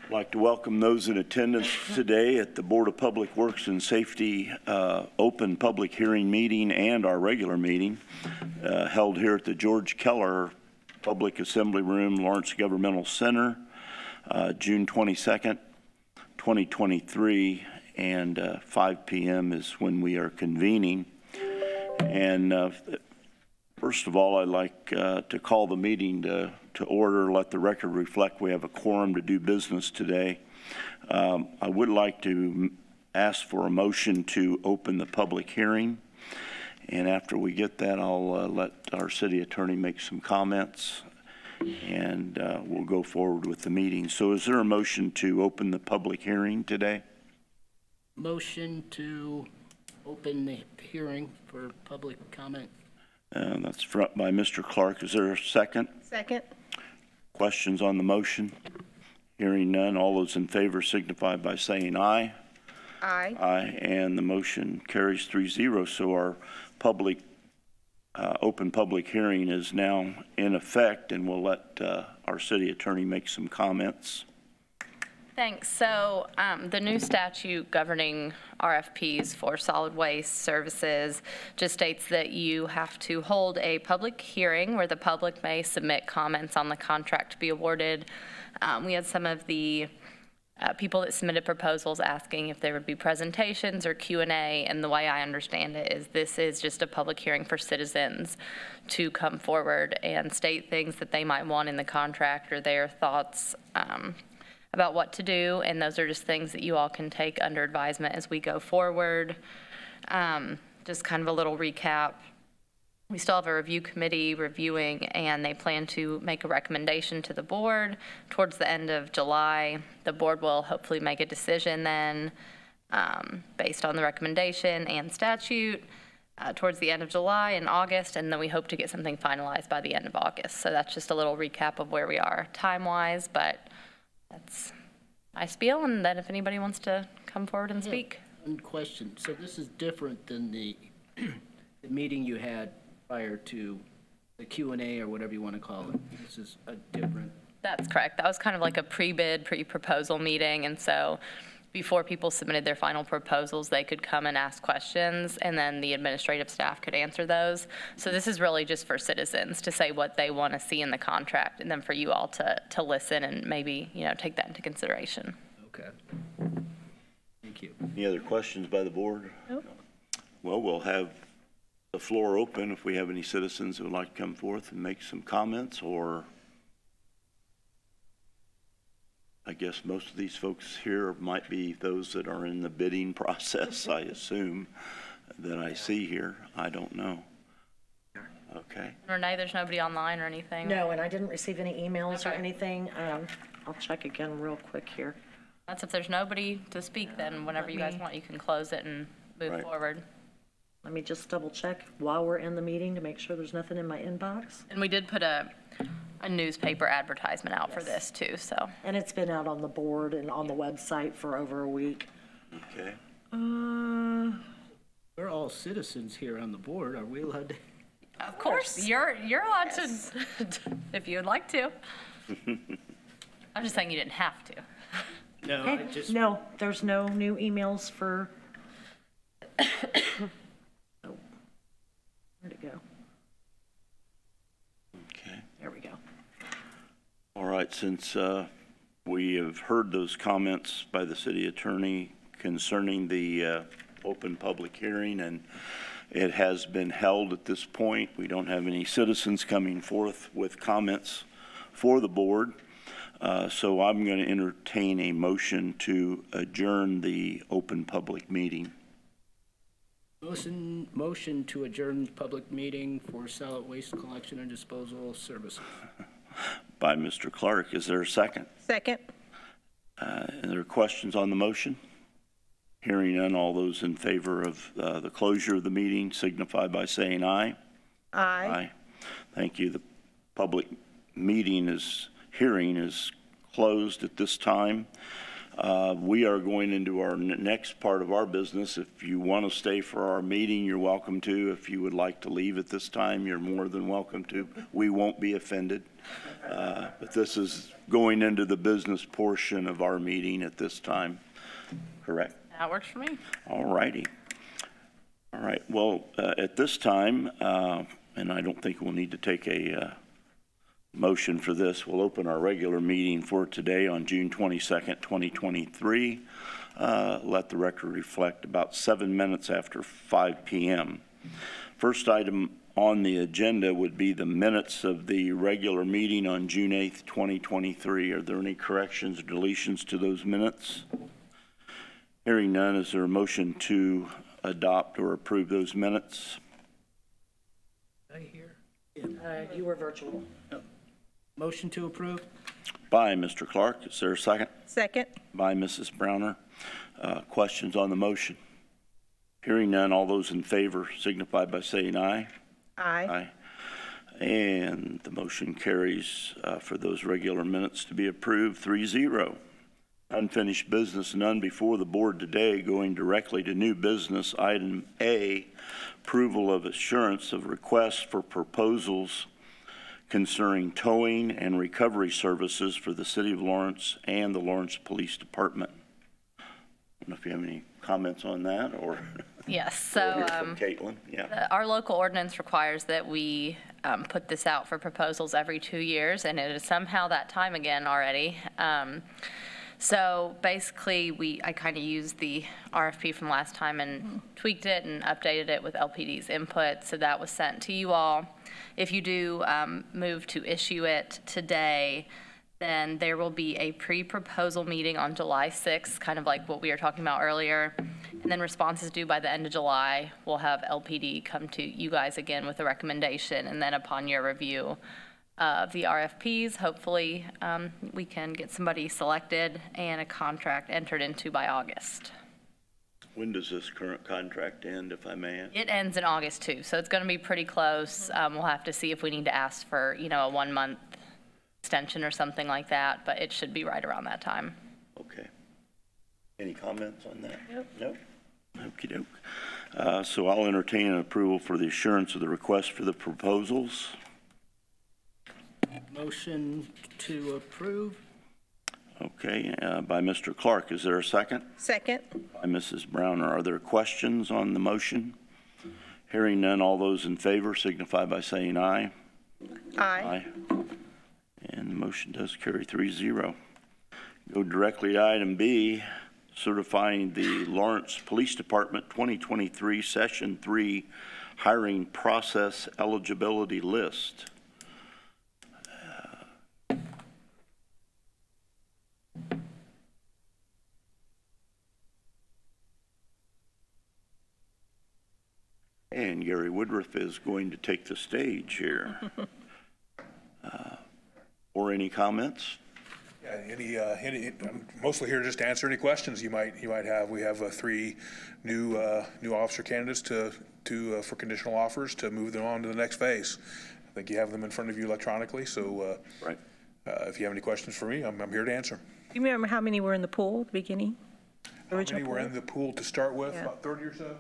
I'd like to welcome those in attendance today at the Board of Public Works and Safety open public hearing meeting and our regular meeting held here at the George Keller Public Assembly Room, Lawrence Governmental Center, June 22nd, 2023, and 5 p.m. is when we are convening. And first of all, I'd like to call the meeting to order. Let the record reflect we have a quorum to do business today. I would like to ask for a motion to open the public hearing. And after we get that, I'll let our city attorney make some comments, and we'll go forward with the meeting. So is there a motion to open the public hearing today? Motion to open the hearing for public comment. That's by Mr. Clark. Is there a second? Second. Questions on the motion? Hearing none. All those in favor signify by saying aye. Aye. Aye, and the motion carries 3-0. So our public open public hearing is now in effect, and we'll let our city attorney make some comments. Thanks. So the new statute governing RFPs for solid waste services just states that you have to hold a public hearing where the public may submit comments on the contract to be awarded. We had some of the people that submitted proposals asking if there would be presentations or Q&A, and the way I understand it is this is just a public hearing for citizens to come forward and state things that they might want in the contract or their thoughts about what to do, and those are just things that you all can take under advisement as we go forward. Just kind of a little recap. We still have a review committee reviewing, and they plan to make a recommendation to the board towards the end of July. The board will hopefully make a decision then based on the recommendation and statute towards the end of July and August, and then we hope to get something finalized by the end of August. So that's just a little recap of where we are time-wise, but that's my spiel, and then if anybody wants to come forward and speak. One question. So this is different than the meeting you had prior to the Q&A or whatever you want to call it. This is a different. That's correct. That was kind of like a pre-bid, pre-proposal meeting, and so before people submitted their final proposals, they could come and ask questions, and then the administrative staff could answer those. So this is really just for citizens to say what they want to see in the contract, and then for you all to listen and maybe, you know, take that into consideration. Okay. Thank you. Any other questions by the board? Nope. Well, we'll have the floor open if we have any citizens who would like to come forth and make some comments, or I guess most of these folks here might be those that are in the bidding process, I assume, that I see here. I don't know. Okay. Renee, there's nobody online or anything? No, and I didn't receive any emails or Okay. anything. I'll check again real quick here. That's if there's nobody to speak, then whenever you guys want, you can close it and move forward. Let me just double check while we're in the meeting to make sure there's nothing in my inbox. And we did put a newspaper advertisement out for this too, so. And it's been out on the board and on the website for over a week. Okay. We're all citizens here on the board. Are we allowed to? Of course, you're allowed to, if you would like to. I'm just saying you didn't have to. No, Okay. I just. No, there's no new emails for. Oh, where'd it go? Okay. There we go. All right, since we have heard those comments by the city attorney concerning the open public hearing, and it has been held at this point, we don't have any citizens coming forth with comments for the board. So I'm going to entertain a motion to adjourn the open public meeting. Motion to adjourn public meeting for solid waste collection and disposal services. By Mr. Clark. Is there a second? Second. Are there questions on the motion? Hearing none, all those in favor of the closure of the meeting signify by saying aye. Aye. Aye. Thank you. The public hearing is closed at this time. We are going into our next part of our business. If you want to stay for our meeting, you're welcome to. If you would like to leave at this time, you're more than welcome to. We won't be offended. But this is going into the business portion of our meeting at this time. Correct? That works for me. All righty. All right. Well, at this time, and I don't think we'll need to take a motion for this, we'll open our regular meeting for today on June 22nd, 2023. Let the record reflect about 7 minutes after 5 p.m. First item on the agenda would be the minutes of the regular meeting on June 8th, 2023. Are there any corrections or deletions to those minutes? Hearing none, is there a motion to adopt or approve those minutes? I hear. You were virtual. Motion to approve? By Mr. Clark. Is there a second? Second. By Mrs. Browner. Questions on the motion? Hearing none, all those in favor signify by saying aye. Aye. And the motion carries for those regular minutes to be approved 3-0. Unfinished business, none before the board today. Going directly to new business, item A, approval of assurance of requests for proposals concerning towing and recovery services for the City of Lawrence and the Lawrence Police Department. I don't know if you have any comments on that, or Yes, so from Caitlin. Yeah. our local ordinance requires that we put this out for proposals every 2 years, and it is somehow that time again already. So basically, I kind of used the RFP from last time and tweaked it and updated it with LPD's input, so that was sent to you all. If you do move to issue it today, then there will be a pre-proposal meeting on July 6th, kind of like what we were talking about earlier, and then responses due by the end of July. We'll have LPD come to you guys again with a recommendation, and then upon your review of the RFPs, hopefully we can get somebody selected and a contract entered into by August. When does this current contract end, if I may ask? It ends in August too, so it's going to be pretty close. We'll have to see if we need to ask for, a 1-month extension or something like that, but it should be right around that time. Okay. Any comments on that? Nope. Okey-doke. So I'll entertain an approval for the assurance of the request for the proposals. Motion to approve? Okay, by Mr. Clark. Is there a second? Second. By Mrs. Browner. Are there questions on the motion? Hearing none, all those in favor signify by saying aye. Aye. And the motion does carry 3-0. Go directly to item B, certifying the Lawrence Police Department 2023 Session 3 hiring process eligibility list. And Gary Woodruff is going to take the stage here. Or any comments? Yeah, I'm mostly here just to answer any questions you might have. We have 3 new officer candidates for conditional offers to move them on to the next phase. I think you have them in front of you electronically. So Right. If you have any questions for me, I'm here to answer. Do you remember how many were in the pool at the beginning? How many were in the pool to start with? Yeah. About 30 or so.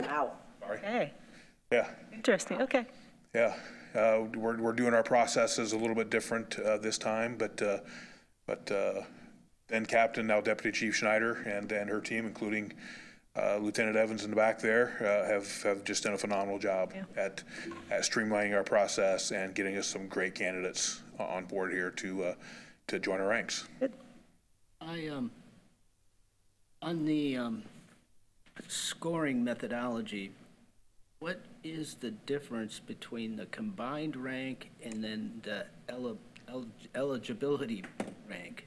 Wow. Sorry. Okay, Yeah. interesting, okay. Yeah, we're doing our processes a little bit different this time, but then Captain, now Deputy Chief Schneider and her team, including Lieutenant Evans in the back there, have just done a phenomenal job at streamlining our process and getting us some great candidates on board here to join our ranks. Good. On the scoring methodology, what is the difference between the combined rank and then the eligibility rank?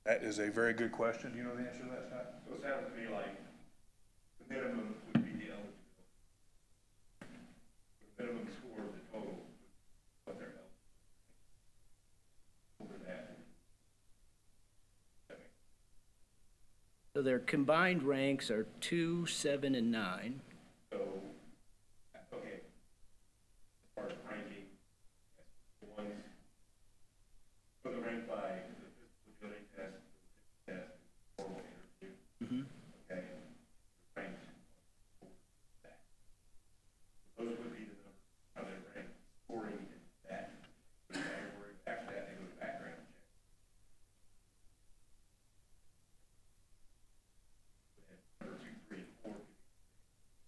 That is a very good question. Do you know the answer to that, Scott? So it sounds to me like the minimum would be the eligibility. The minimum score of the total, what they're eligible. Over that. So their combined ranks are 2, 7, and 9. So, okay. As far as ranking, the ones, so they're ranked by the Okay? Ranks. Those would be the numbers, how they rank, scoring that. Category, after that, they go to background check. Number 2, 3, and 4 could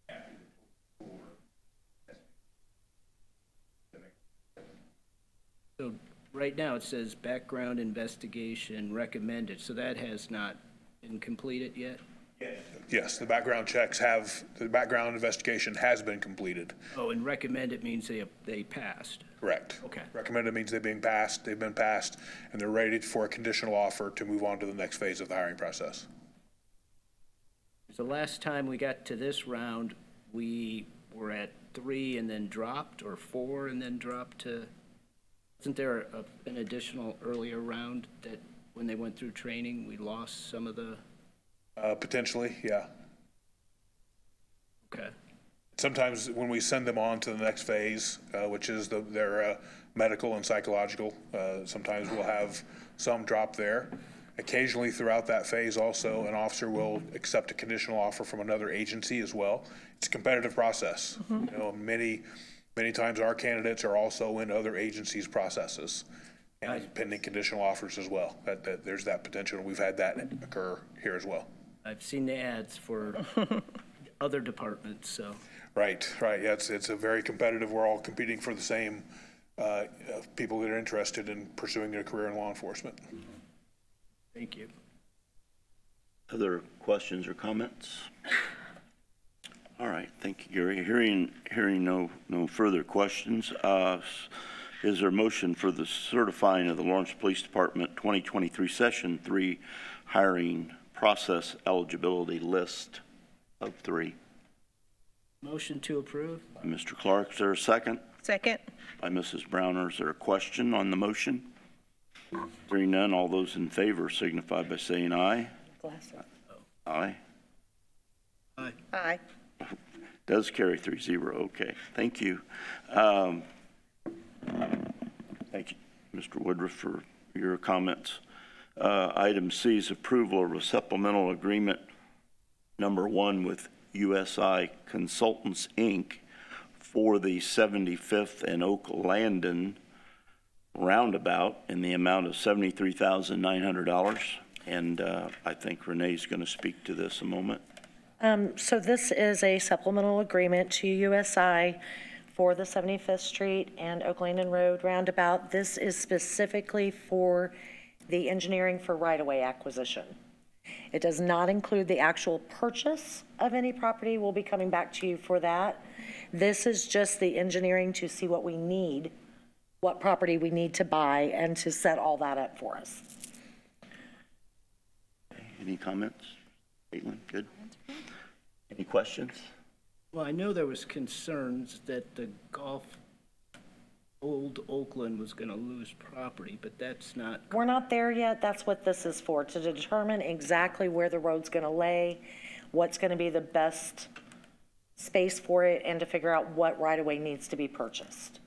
be after the total score. So right now, it says background investigation recommended, so that has not been completed yet? Yes, the background checks have, the background investigation has been completed. Oh, and recommended means they passed. Correct. Okay. Recommended means they've been passed, and they're ready for a conditional offer to move on to the next phase of the hiring process. The last time we got to this round, we were at 3 and then dropped, or 4 and then dropped to, isn't there an additional earlier round that when they went through training, we lost some of the, Potentially, yeah. okay. Sometimes when we send them on to the next phase, which is their medical and psychological, sometimes we'll have some drop there. Occasionally throughout that phase also, an officer will accept a conditional offer from another agency as well. It's a competitive process. You know, many times our candidates are also in other agencies' processes and pending conditional offers as well. That there's that potential. We've had that occur here as well. I've seen the ads for other departments, so. Right. Yeah, it's a very competitive, we're all competing for the same people that are interested in pursuing their career in law enforcement. Thank you. Other questions or comments? All right, thank you, Gary. Hearing no further questions, is there a motion for the certifying of the Lawrence Police Department 2023 Session 3 hiring process eligibility list of 3? Motion to approve? By Mr. Clark, is there a second? Second. By Mrs. Browner, is there a question on the motion? Hearing none, all those in favor signify by saying aye. Aye. Aye. Aye. Does carry 3-0, okay. Thank you. Thank you, Mr. Woodruff, for your comments. Item C is approval of a supplemental agreement number 1 with USI Consultants, Inc. for the 75th and Oak Landon roundabout in the amount of $73,900. And I think Renee's going to speak to this a moment. So this is a supplemental agreement to USI for the 75th Street and Oak Landon Road roundabout. This is specifically for the engineering for right-of-way acquisition. It does not include the actual purchase of any property. We'll be coming back to you for that. This is just the engineering to see what we need, what property we need to buy, and to set all that up for us. Any comments? Caitlin, good? Any questions? Well, I know there was concerns that the Old Oakland was going to lose property, but that's not. We're not there yet. That's what this is for, to determine exactly where the road's going to lay, what's going to be the best space for it, and to figure out what right-of-way needs to be purchased.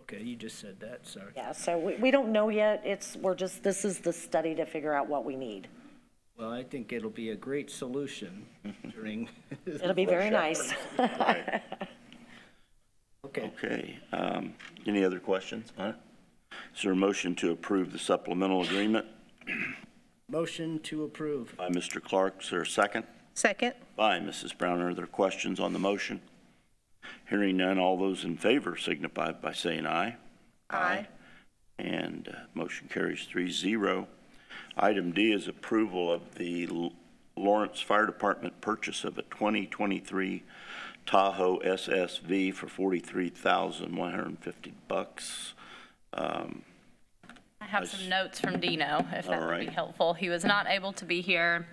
Okay, you just said that, sorry. Yeah, so we don't know yet. This is the study to figure out what we need. Well, I think it'll be a great solution during. It'll be very nice. Okay. Any other questions on it? Is there a motion to approve the supplemental agreement? Motion to approve. By Mr. Clark, is there a second? Second. By Mrs. Browner, are there questions on the motion? Hearing none, all those in favor signify by saying aye. Aye. And motion carries 3-0. Item D is approval of the Lawrence Fire Department purchase of a 2023 Tahoe SSV for $43,150. I have some notes from Dino, if that All would be right. helpful. He was not able to be here,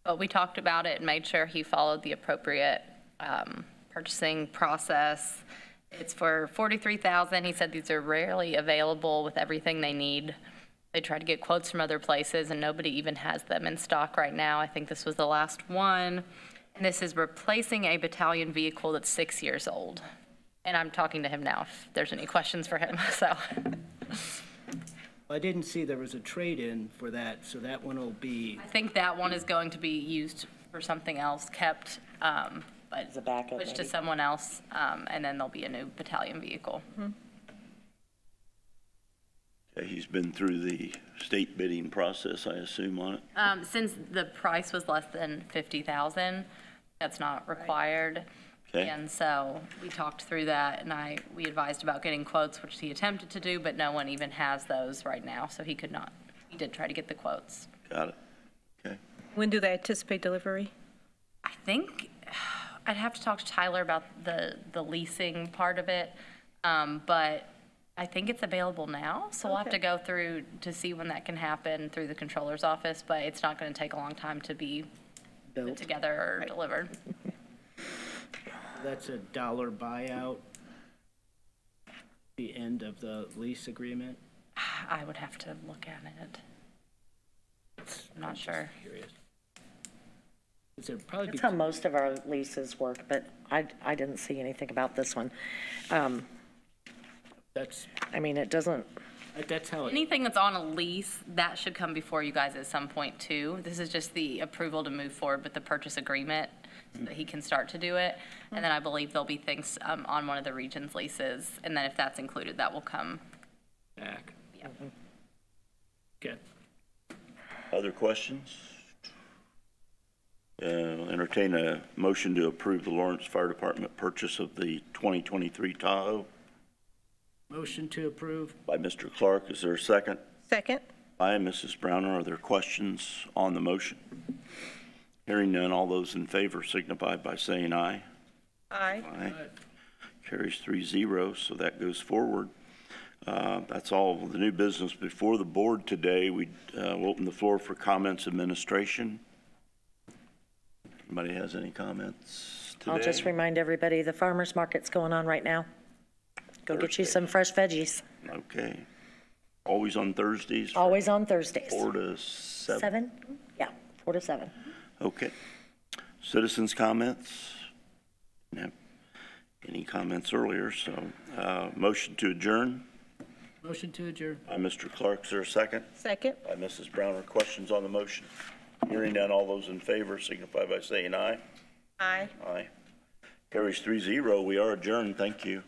but we talked about it and made sure he followed the appropriate purchasing process. It's for $43,000. He said these are rarely available with everything they need. They tried to get quotes from other places, and nobody even has them in stock right now. I think this was the last one. And this is replacing a battalion vehicle that's 6 years old. And I'm talking to him now if there's any questions for him, so. I didn't see there was a trade-in for that, so that one will be, I think that one is going to be used for something else kept, but As a backup, switched to maybe. someone else, and then there'll be a new battalion vehicle. Okay, he's been through the state bidding process, I assume, on it? Since the price was less than 50,000, that's not required. Okay. And so we talked through that, and we advised about getting quotes, which he attempted to do, but no one even has those right now, so he could not. He did try to get the quotes. Got it. Okay. When do they anticipate delivery? I think I'd have to talk to Tyler about the leasing part of it, but I think it's available now, so we'll have to go through to see when that can happen through the controller's office, but it's not going to take a long time to be put Built. together or delivered. That's a dollar buyout, the end of the lease agreement. I would have to look at it. I'm not sure. Curious. Is there probably be, That's how most of our leases work, but I didn't see anything about this one. that's, I mean, it doesn't, that's how it, Anything that's on a lease, that should come before you guys at some point too. This is just the approval to move forward with the purchase agreement so that he can start to do it. And then I believe there'll be things on one of the region's leases, and then if that's included, that will come. back. Yeah. Okay. Other questions? Entertain a motion to approve the Lawrence Fire Department purchase of the 2023 Tahoe Motion to approve. by Mr. Clark. Is there a second? Second? By Mrs. Browner. Are there questions on the motion? Hearing none, all those in favor signify by saying aye. Aye. Aye. Carries 3-0, so that goes forward. That's all of the new business before the board today. We will open the floor for comments, administration. Anybody has any comments today? I'll just remind everybody, the farmer's market's going on right now. Go get you some fresh veggies. Okay. Always on Thursdays? Always on Thursdays. 4 to 7? 7? Yeah, 4 to 7. Okay. Citizens' comments? No. Any comments earlier? So, motion to adjourn Motion to adjourn. by Mr. Clark. Is there a second? Second? By Mrs. Browner. Questions on the motion? Hearing none, all those in favor signify by saying aye. Aye. Aye. Carries 3-0. We are adjourned. Thank you.